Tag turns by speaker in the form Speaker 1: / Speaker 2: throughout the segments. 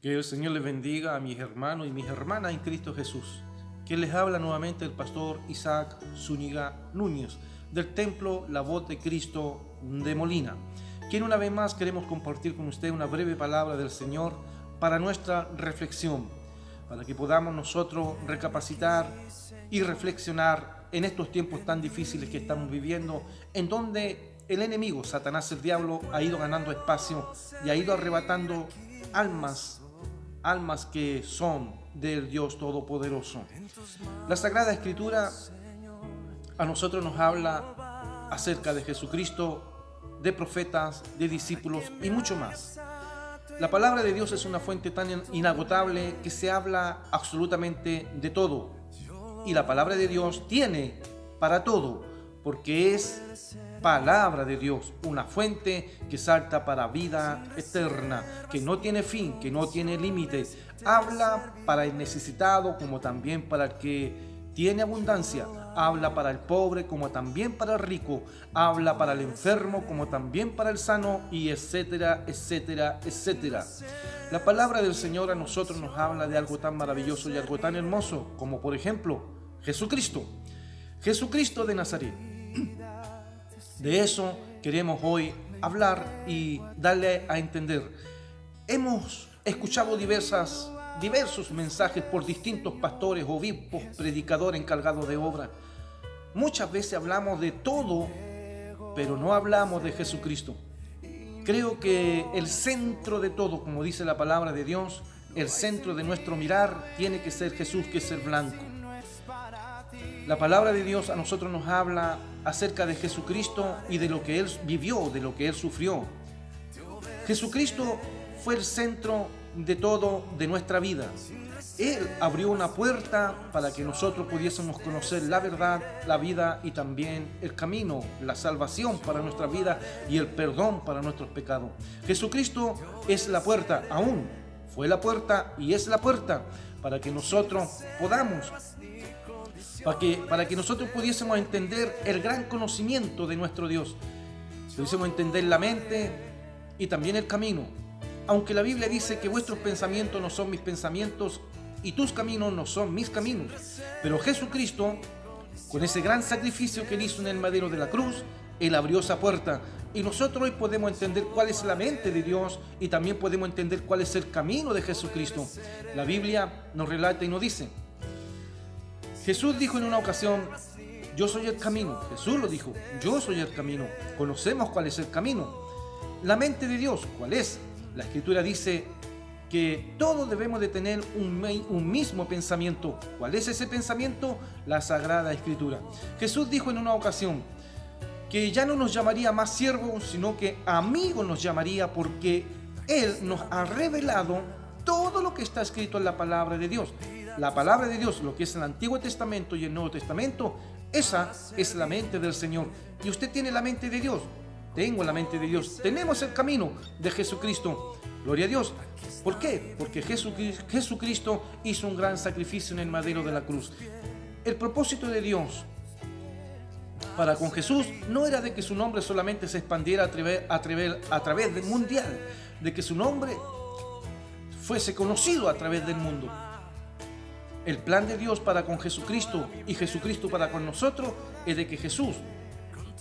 Speaker 1: Que el Señor les bendiga a mis hermanos y mis hermanas en Cristo Jesús. Que les habla nuevamente el pastor Isaac Zúñiga Núñez del Templo La Voz de Cristo de Molina. Quien una vez más queremos compartir con usted una breve palabra del Señor para nuestra reflexión, para que podamos nosotros recapacitar y reflexionar en estos tiempos tan difíciles que estamos viviendo, en donde el enemigo, Satanás el diablo, ha ido ganando espacio y ha ido arrebatando almas que son del Dios Todopoderoso. La Sagrada Escritura a nosotros nos habla acerca de Jesucristo, de profetas, de discípulos y mucho más. La palabra de Dios es una fuente tan inagotable que se habla absolutamente de todo. Y la palabra de Dios tiene para todo, porque es palabra de Dios, una fuente que salta para vida eterna, que no tiene fin, que no tiene límites. Habla para el necesitado como también para el que tiene abundancia. Habla para el pobre como también para el rico. Habla para el enfermo como también para el sano, y etcétera, etcétera, etcétera. La palabra del Señor a nosotros nos habla de algo tan maravilloso y algo tan hermoso como, por ejemplo, Jesucristo. Jesucristo de Nazaret. De eso queremos hoy hablar y darle a entender. Hemos escuchado diversos mensajes por distintos pastores, obispos, predicadores encargados de obra. Muchas veces hablamos de todo, pero no hablamos de Jesucristo. Creo que el centro de todo, como dice la palabra de Dios, el centro de nuestro mirar tiene que ser Jesús, que es el blanco. La palabra de Dios a nosotros nos habla acerca de Jesucristo y de lo que Él vivió, de lo que Él sufrió. Jesucristo fue el centro de todo de nuestra vida. Él abrió una puerta para que nosotros pudiésemos conocer la verdad, la vida y también el camino, la salvación para nuestra vida y el perdón para nuestros pecados. Jesucristo es la puerta, aún fue la puerta y es la puerta para que nosotros podamos, para que nosotros pudiésemos entender el gran conocimiento de nuestro Dios, pudiésemos entender la mente y también el camino. Aunque la Biblia dice que vuestros pensamientos no son mis pensamientos y tus caminos no son mis caminos, pero Jesucristo, con ese gran sacrificio que Él hizo en el madero de la cruz, Él abrió esa puerta y nosotros hoy podemos entender cuál es la mente de Dios y también podemos entender cuál es el camino de Jesucristo. La Biblia nos relata y nos dice: Jesús dijo en una ocasión: yo soy el camino. Jesús lo dijo: yo soy el camino. Conocemos cuál es el camino. La mente de Dios, ¿cuál es? La Escritura dice que todos debemos de tener un mismo pensamiento. ¿Cuál es ese pensamiento? La Sagrada Escritura. Jesús dijo en una ocasión que ya no nos llamaría más siervos, sino que amigos nos llamaría, porque Él nos ha revelado todo lo que está escrito en la palabra de Dios. La palabra de Dios, lo que es el Antiguo Testamento y el Nuevo Testamento, esa es la mente del Señor. Y usted tiene la mente de Dios. Tengo la mente de Dios. Tenemos el camino de Jesucristo. Gloria a Dios. ¿Por qué? Porque Jesucristo hizo un gran sacrificio en el madero de la cruz. El propósito de Dios para con Jesús no era de que su nombre solamente se expandiera a través del mundial, de que su nombre fuese conocido a través del mundo. El plan de Dios para con Jesucristo y Jesucristo para con nosotros es de que Jesús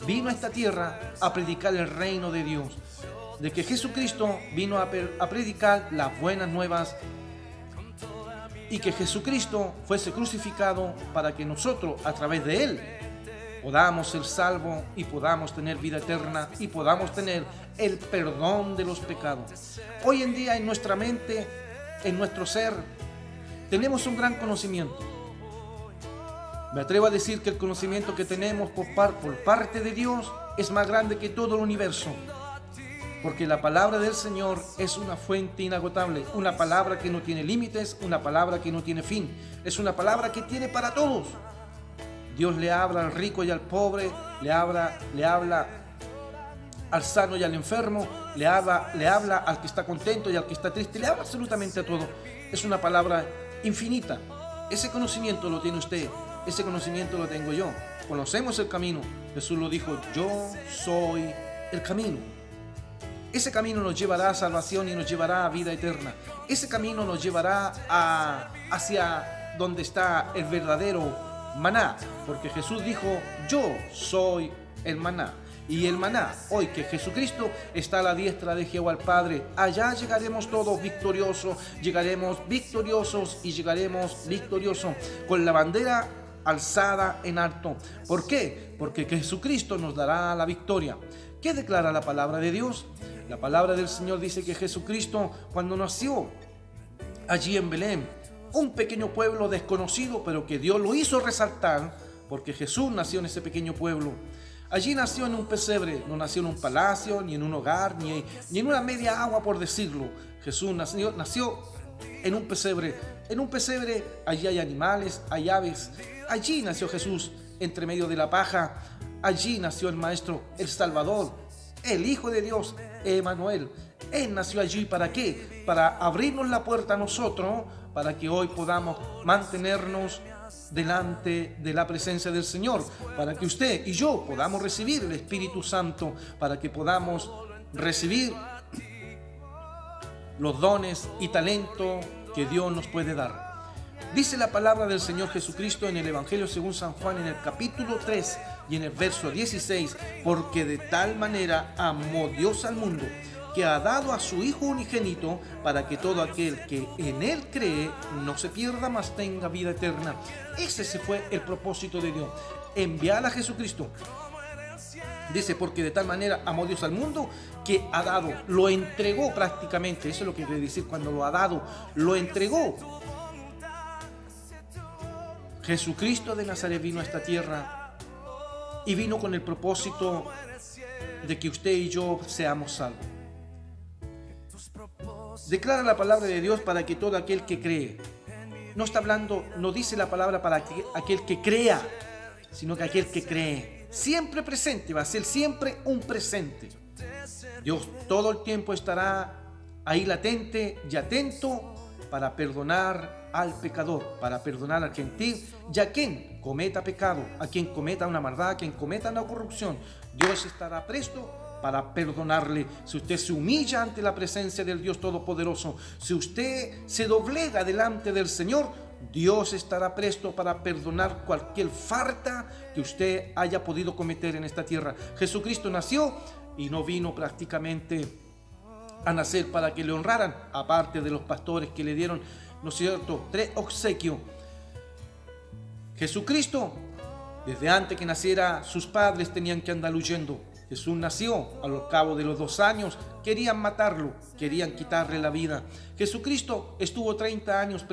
Speaker 1: vino a esta tierra a predicar el reino de Dios, de que Jesucristo vino a predicar las buenas nuevas y que Jesucristo fuese crucificado para que nosotros a través de Él podamos ser salvos y podamos tener vida eterna y podamos tener el perdón de los pecados. Hoy en día en nuestra mente, en nuestro ser, tenemos un gran conocimiento. Me atrevo a decir que el conocimiento que tenemos por parte de Dios es más grande que todo el universo, porque la palabra del Señor es una fuente inagotable, una palabra que no tiene límites, una palabra que no tiene fin, es una palabra que tiene para todos. Dios le habla al rico y al pobre, le habla al sano y al enfermo, le habla al que está contento y al que está triste, le habla absolutamente a todo. Es una palabra infinita. Ese conocimiento lo tiene usted. Ese conocimiento lo tengo yo. Conocemos el camino. Jesús lo dijo: yo soy el camino. Ese camino nos llevará a salvación y nos llevará a vida eterna. Ese camino nos llevará hacia donde está el verdadero maná, porque Jesús dijo: yo soy el maná. Y el maná, hoy que Jesucristo está a la diestra de Jehová el Padre, allá llegaremos todos victoriosos, llegaremos victoriosos y llegaremos victoriosos con la bandera alzada en alto. ¿Por qué? Porque Jesucristo nos dará la victoria. ¿Qué declara la palabra de Dios? La palabra del Señor dice que Jesucristo, cuando nació allí en Belén, un pequeño pueblo desconocido, pero que Dios lo hizo resaltar, porque Jesús nació en ese pequeño pueblo. Allí nació en un pesebre, no nació en un palacio, ni en un hogar, ni en una media agua, por decirlo. Jesús nació en un pesebre. En un pesebre allí hay animales, hay aves. Allí nació Jesús, entre medio de la paja. Allí nació el Maestro, el Salvador, el Hijo de Dios, Emmanuel. Él nació allí, ¿para qué? Para abrirnos la puerta a nosotros, para que hoy podamos mantenernos delante de la presencia del Señor, para que usted y yo podamos recibir el Espíritu Santo, para que podamos recibir los dones y talentos que Dios nos puede dar. Dice la palabra del Señor Jesucristo en el Evangelio según San Juan, en el capítulo 3 y en el verso 16: porque de tal manera amó Dios al mundo, que ha dado a su Hijo unigénito, para que todo aquel que en Él cree no se pierda, mas tenga vida eterna. Ese fue el propósito de Dios, enviar a Jesucristo. Dice: porque de tal manera amó Dios al mundo, que ha dado, lo entregó prácticamente. Eso es lo que quiere decir cuando lo ha dado, lo entregó. Jesucristo de Nazaret vino a esta tierra y vino con el propósito de que usted y yo seamos salvos. Declara la palabra de Dios: para que todo aquel que cree. No está hablando, no dice la palabra para aquel que crea, sino que aquel que cree. Siempre presente, va a ser siempre un presente. Dios todo el tiempo estará ahí latente y atento para perdonar al pecador, para perdonar al gentil y a quien cometa pecado, a quien cometa una maldad, a quien cometa una corrupción. Dios estará presto para perdonarle. Si usted se humilla ante la presencia del Dios Todopoderoso, si usted se doblega delante del Señor, Dios estará presto para perdonar cualquier falta que usted haya podido cometer en esta tierra. Jesucristo nació y no vino prácticamente a nacer para que le honraran, aparte de los pastores que le dieron, ¿no es cierto?, 3 obsequios. Jesucristo, desde antes que naciera, sus padres tenían que andar huyendo. Jesús nació, a los cabo de los 2 años, querían matarlo, querían quitarle la vida. Jesucristo estuvo 3 años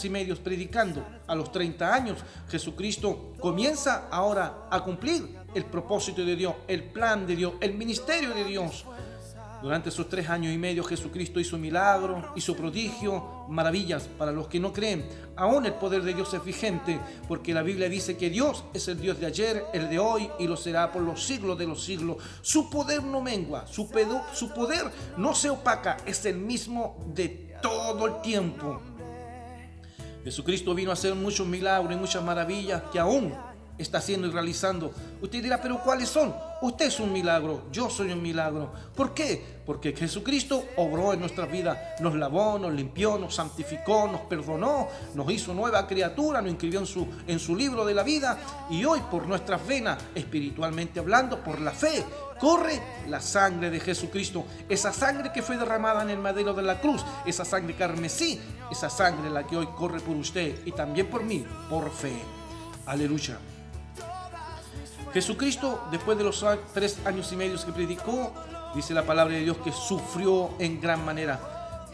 Speaker 1: y medio predicando. A los 30 años, Jesucristo comienza ahora a cumplir el propósito de Dios, el plan de Dios, el ministerio de Dios. Durante esos 3 años y medio, Jesucristo hizo milagros, hizo prodigios, maravillas. Para los que no creen, aún el poder de Dios es vigente, porque la Biblia dice que Dios es el Dios de ayer, el de hoy y lo será por los siglos de los siglos. Su poder no mengua, su poder no se opaca, es el mismo de todo el tiempo. Jesucristo vino a hacer muchos milagros y muchas maravillas que aún está haciendo y realizando. Usted dirá: pero ¿cuáles son? Usted es un milagro, yo soy un milagro. ¿Por qué? Porque Jesucristo obró en nuestras vidas, nos lavó, nos limpió, nos santificó, nos perdonó, nos hizo nueva criatura, nos inscribió en su libro de la vida, y hoy por nuestras venas, espiritualmente hablando, por la fe, corre la sangre de Jesucristo, esa sangre que fue derramada en el madero de la cruz, esa sangre carmesí, esa sangre la que hoy corre por usted y también por mí, por fe. Aleluya. Jesucristo, después de los 3 años y medio que predicó, dice la palabra de Dios que sufrió en gran manera.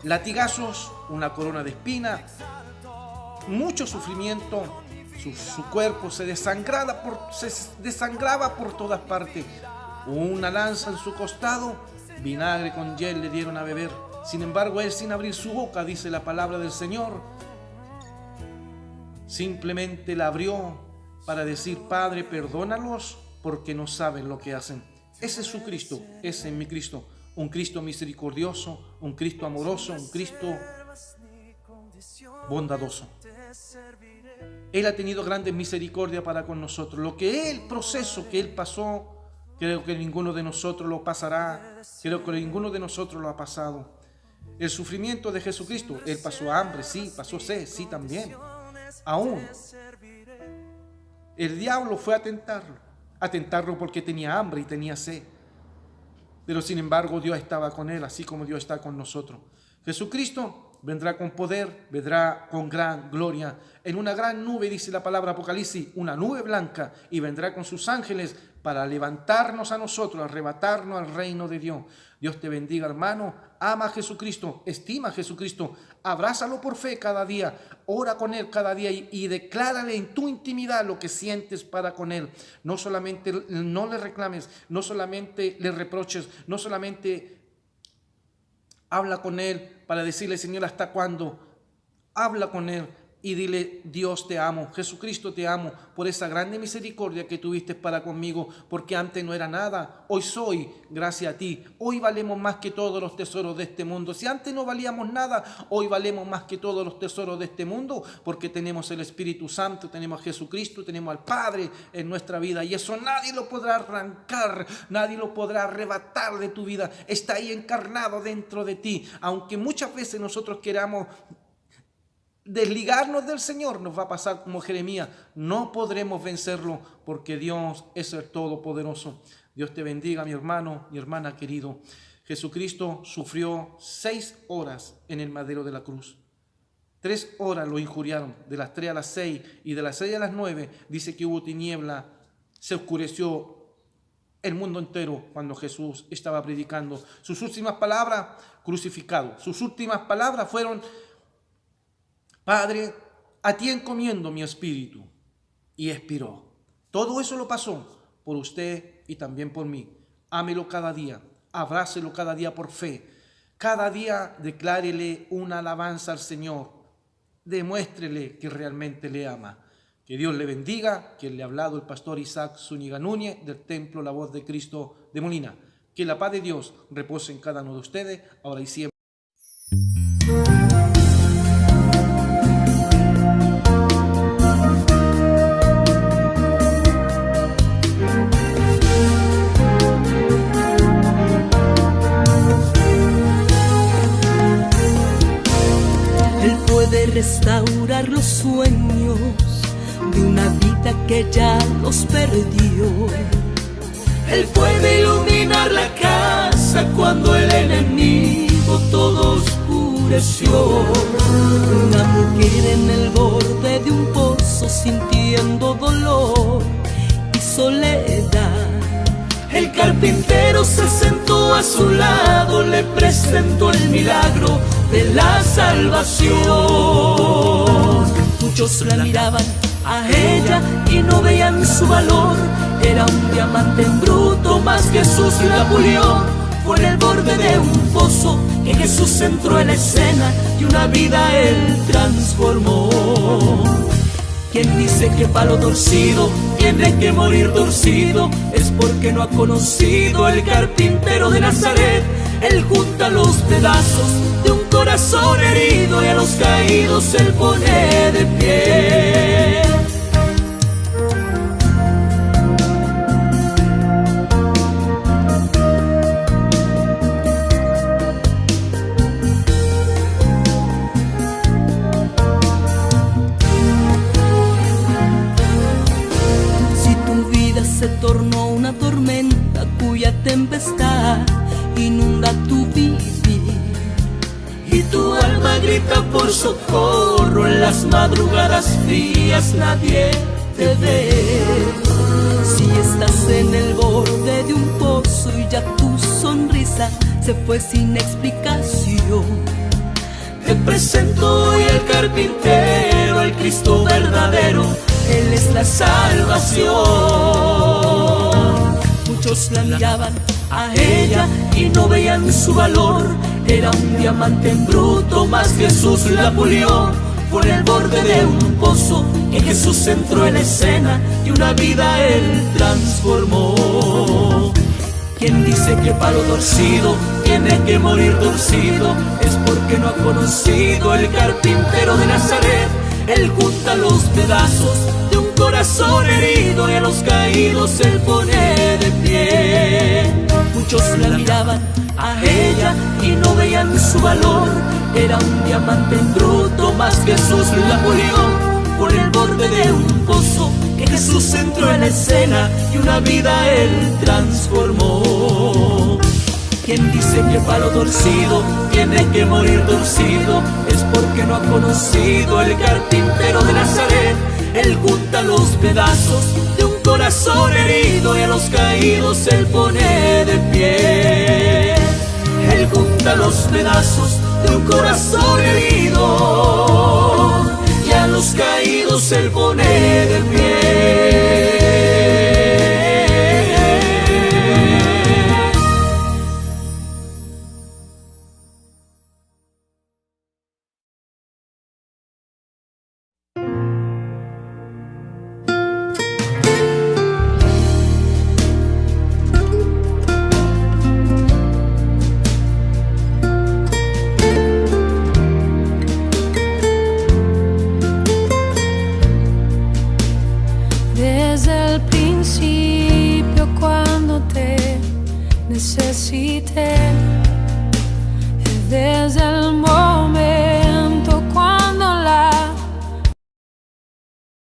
Speaker 1: Latigazos, una corona de espinas, mucho sufrimiento. Su cuerpo se desangraba por todas partes. Una lanza en su costado, vinagre con hiel le dieron a beber. Sin embargo, él, sin abrir su boca, dice la palabra del Señor, simplemente la abrió para decir: Padre, perdónalos porque no saben lo que hacen. Ese es su Cristo, ese es mi Cristo. Un Cristo misericordioso, un Cristo amoroso, un Cristo bondadoso. Él ha tenido grande misericordia para con nosotros. El proceso que Él pasó Creo que ninguno de nosotros lo pasará. Creo que ninguno de nosotros lo ha pasado. El sufrimiento de Jesucristo, Él pasó hambre, sí, pasó sed, sí también. Aún el diablo fue a tentarlo porque tenía hambre y tenía sed. Pero sin embargo Dios estaba con Él, así como Dios está con nosotros. Jesucristo vendrá con poder, vendrá con gran gloria, en una gran nube, dice la palabra Apocalipsis, una nube blanca, y vendrá con sus ángeles para levantarnos a nosotros, arrebatarnos al reino de Dios. Dios te bendiga, hermano. Ama a Jesucristo, estima a Jesucristo, abrázalo por fe cada día, ora con Él cada día y declárale en tu intimidad lo que sientes para con Él. No solamente no le reclames, no solamente le reproches, no solamente habla con Él para decirle, Señor, ¿hasta cuándo? Habla con Él y dile, Dios te amo, Jesucristo te amo por esa grande misericordia que tuviste para conmigo, porque antes no era nada, hoy soy gracias a ti. Hoy valemos más que todos los tesoros de este mundo. Si antes no valíamos nada, hoy valemos más que todos los tesoros de este mundo, porque tenemos el Espíritu Santo, tenemos a Jesucristo, tenemos al Padre en nuestra vida, y eso nadie lo podrá arrancar, nadie lo podrá arrebatar de tu vida. Está ahí encarnado dentro de ti. Aunque muchas veces nosotros queramos desligarnos del Señor, nos va a pasar como Jeremías. No podremos vencerlo porque Dios es el Todopoderoso. Dios te bendiga, mi hermano, mi hermana querido. Jesucristo sufrió 6 horas en el madero de la cruz. 3 horas lo injuriaron, de las 3 a las 6, y de las 6 a las 9 dice que hubo tiniebla, se oscureció el mundo entero cuando Jesús estaba predicando. Sus últimas palabras, crucificado. Sus últimas palabras fueron: Padre, a ti encomiendo mi espíritu. Y expiró. Todo eso lo pasó por usted y también por mí. Ámelo cada día, abrácelo cada día por fe. Cada día declárele una alabanza al Señor. Demuéstrele que realmente le ama. Que Dios le bendiga. Que le ha hablado el pastor Isaac Zúñiga Núñez del Templo La Voz de Cristo de Molina. Que la paz de Dios repose en cada uno de ustedes, ahora y siempre.
Speaker 2: Restaurar los sueños de una vida que ya los perdió. Él puede iluminar la casa cuando el enemigo todo oscureció. Una mujer en el borde de un pozo sintiendo dolor y soledad. El carpintero se sentó a su lado, le presentó el milagro de la salvación. Muchos la miraban a ella y no veían su valor. Era un diamante en bruto, mas Jesús la pulió. Fue en el borde de un pozo que Jesús entró en la escena y una vida Él transformó. Quien dice que palo torcido tiene que morir torcido, es porque no ha conocido el carpintero de Nazaret. Él junta los pedazos de un corazón herido y a los caídos Él pone de pie. Se tornó una tormenta cuya tempestad inunda tu vivir, y tu alma grita por socorro. En las madrugadas frías nadie te ve. Si estás en el borde de un pozo y ya tu sonrisa se fue sin explicación, te presento hoy al carpintero, el Cristo verdadero. Él es la salvación. Muchos la miraban a ella y no veían su valor. Era un diamante en bruto, mas Jesús la pulió. Fue en el borde de un pozo que Jesús entró en la escena y una vida Él transformó. Quien dice que palo torcido tiene que morir torcido, es porque no ha conocido el carpintero de Nazaret. Él junta los pedazos de un corazón herido y a los caídos Él pone de pie. Muchos la miraban a ella y no veían su valor. Era un diamante en bruto, mas Jesús la pulió. Por el borde de un pozo que Jesús entró en la escena y una vida Él transformó. Quien dice que palo torcido tiene que morir torcido es porque no ha conocido el carpintero de Nazaret. Él junta los pedazos de un corazón herido y a los caídos Él pone de pie. Él junta los pedazos de un corazón herido y a los caídos Él pone de pie.
Speaker 3: Necesité desde el momento